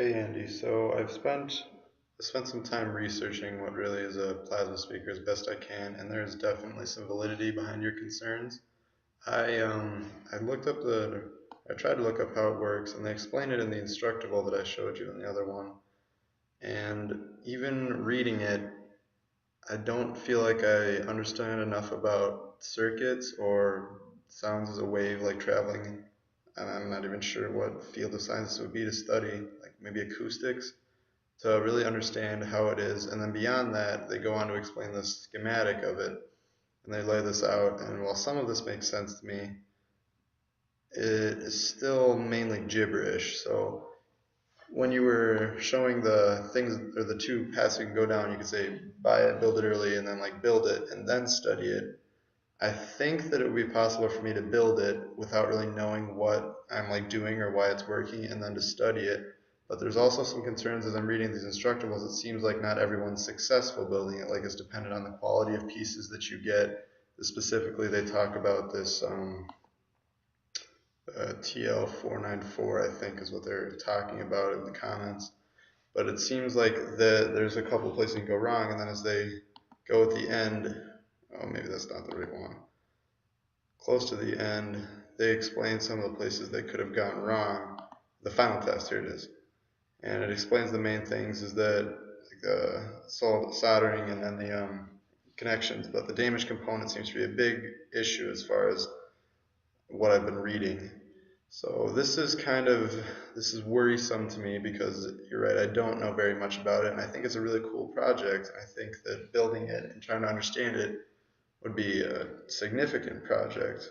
Hey Andy, so I've spent some time researching what really is a plasma speaker as best I can, and there's definitely some validity behind your concerns. I tried to look up how it works, and they explain it in the instructable that I showed you in the other one. And even reading it, I don't feel like I understand enough about circuits or sounds as a wave like traveling. I'm not even sure what field of science it would be to study, like maybe acoustics to really understand how it is. And then beyond that, they go on to explain the schematic of it and they lay this out. And while some of this makes sense to me, it is still mainly gibberish. So when you were showing the things or the two paths you can go down, you could say buy it, build it early, and then like build it and then study it. I think that it would be possible for me to build it without really knowing what I'm like doing or why it's working and then to study it. But there's also some concerns as I'm reading these instructables. It seems like not everyone's successful building it. Like it's dependent on the quality of pieces that you get. Specifically, they talk about this TL494, I think, is what they're talking about in the comments. But it seems like there's a couple places you can go wrong, and then as they go at the end, oh, maybe that's not the right one. Close to the end, they explain some of the places they could have gone wrong. The final test, here it is. And it explains the main things is that like the soldering and then the connections, but the damaged component seems to be a big issue as far as what I've been reading. So this is worrisome to me because you're right, I don't know very much about it, and I think it's a really cool project. I think that building it and trying to understand it would be a significant project.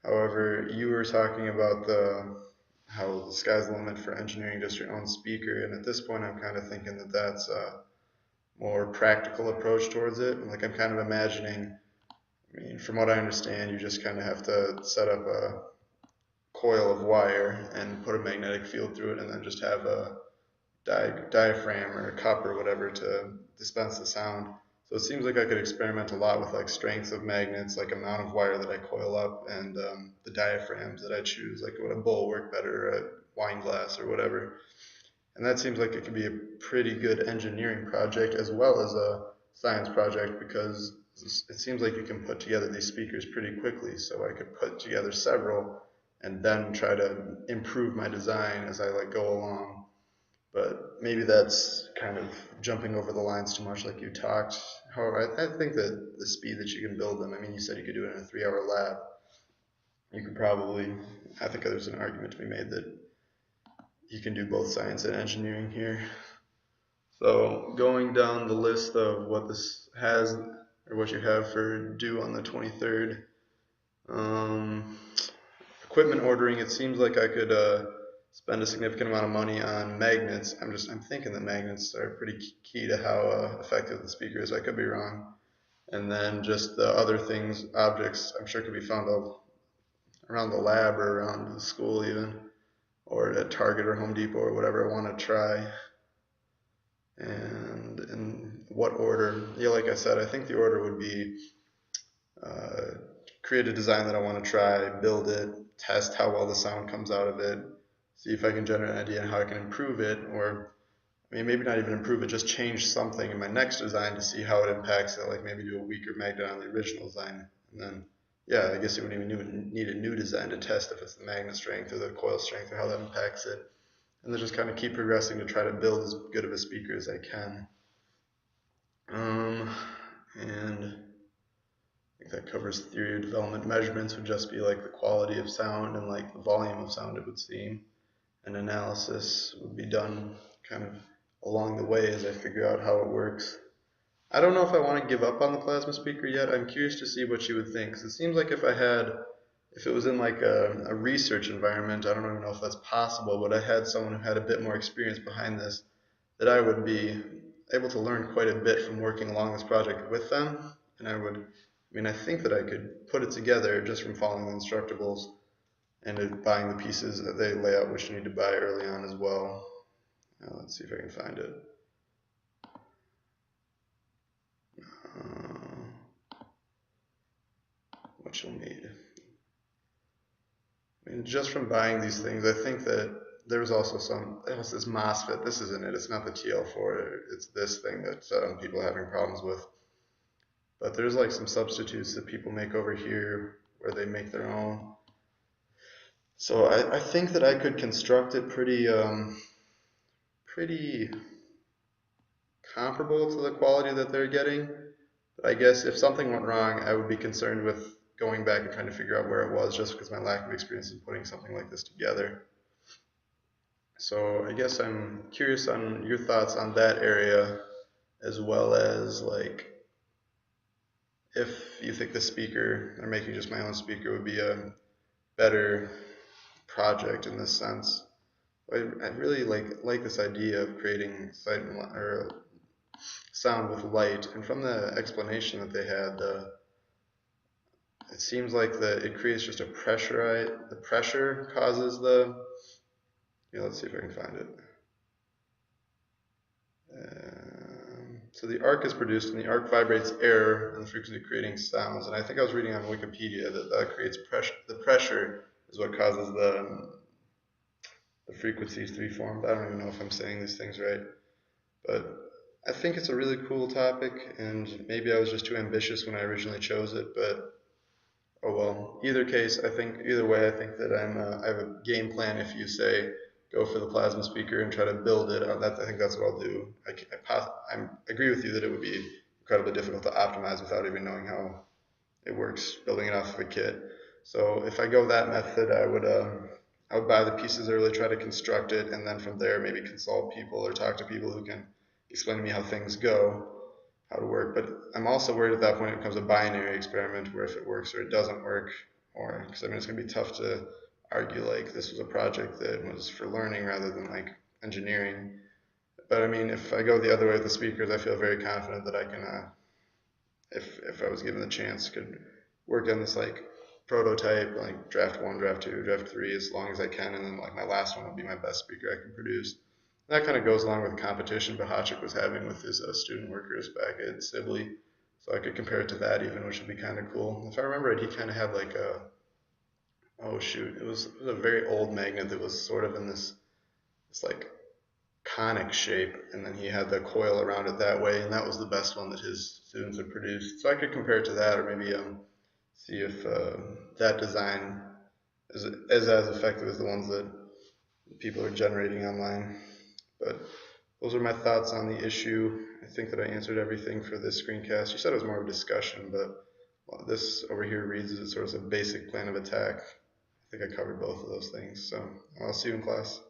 However, you were talking about the how the sky's the limit for engineering just your own speaker, and at this point, I'm kind of thinking that that's a more practical approach towards it. Like I'm kind of imagining. I mean, from what I understand, you just kind of have to set up a coil of wire and put a magnetic field through it, and then just have a diaphragm or a cup or whatever to dispense the sound. So it seems like I could experiment a lot with like strength of magnets, like amount of wire that I coil up, and the diaphragms that I choose. Like would a bowl work better, or a wine glass, or whatever. And that seems like it could be a pretty good engineering project as well as a science project because it seems like you can put together these speakers pretty quickly. So I could put together several and then try to improve my design as I like go along. But maybe that's kind of jumping over the lines too much, like you talked. However, I think that the speed that you can build them, I mean, you said you could do it in a 3 hour lab. You could probably, I think there's an argument to be made that you can do both science and engineering here. So going down the list of what this has or what you have for due on the 23rd, um, equipment ordering, it seems like I could spend a significant amount of money on magnets. I'm thinking that magnets are pretty key to how effective the speaker is. I could be wrong. And then just the other things, objects, I'm sure could be found around the lab or around the school even, or at Target or Home Depot or whatever I want to try. And in what order? Yeah, like I said, I think the order would be uh, create a design that I want to try, build it, test how well the sound comes out of it, see if I can generate an idea on how I can improve it, or I mean, maybe not even improve it, just change something in my next design to see how it impacts it, like maybe do a weaker magnet on the original design. And then, yeah, I guess you wouldn't even need a new design to test if it's the magnet strength or the coil strength or how that impacts it. And then just kind of keep progressing to try to build as good of a speaker as I can. Um, and I think that covers theory of development. Measurements would just be like the quality of sound and like the volume of sound, it would seem. And analysis would be done kind of along the way as I figure out how it works. I don't know if I want to give up on the plasma speaker yet. I'm curious to see what you would think. Because it seems like if it was in like a research environment, I don't even know if that's possible, but I had someone who had a bit more experience behind this, that I would be able to learn quite a bit from working along this project with them. And I think that I could put it together just from following the instructables and buying the pieces that they lay out, which you need to buy early on as well. Let's see if I can find it. What you'll need. I mean, just from buying these things, I think that there was also some, it was this MOSFET. This isn't it. It's not the TL4. It's this thing that people are having problems with. But there's like some substitutes that people make over here where they make their own. So I think that I could construct it pretty comparable to the quality that they're getting. But I guess if something went wrong, I would be concerned with going back and trying to figure out where it was, just because my lack of experience in putting something like this together. So I guess I'm curious on your thoughts on that area, as well as like if you think the speaker, or making just my own speaker, would be a better project in this sense. I really like this idea of creating sight or sound with light, and from the explanation that they had, it seems like it creates just a pressure. The pressure causes the. Yeah, let's see if I can find it. So the arc is produced, and the arc vibrates air and the frequency creating sounds. And I think I was reading on Wikipedia that creates pressure. The pressure is what causes the frequencies to be formed. I don't even know if I'm saying these things right, but I think it's a really cool topic, and maybe I was just too ambitious when I originally chose it, but oh well. Either way, I think that I have a game plan. If you say go for the plasma speaker and try to build it, I think that's what I'll do. I agree with you that it would be incredibly difficult to optimize without even knowing how it works, building it off of a kit. So if I go that method, I would buy the pieces early, try to construct it, and then from there maybe consult people or talk to people who can explain to me how things go, how to work. But I'm also worried at that point it becomes a binary experiment where if it works or it doesn't work, or because I mean it's going to be tough to argue like this was a project that was for learning rather than like engineering. But I mean, if I go the other way with the speakers, I feel very confident that I can, if I was given the chance, could work on this like prototype, like draft one, draft two, draft three, as long as I can, and then like my last one will be my best speaker I can produce. That kind of goes along with the competition Bahachik was having with his student workers back at Sibley. So I could compare it to that even, which would be kind of cool. If I remember it, he kind of had like oh shoot, it was a very old magnet that was sort of in this like conic shape, and then he had the coil around it that way, and that was the best one that his students had produced. So I could compare it to that, or maybe see if that design is as effective as the ones that people are generating online. But those are my thoughts on the issue. I think that I answered everything for this screencast. You said it was more of a discussion, but this over here reads as it sort of a basic plan of attack. I think I covered both of those things. So I'll see you in class.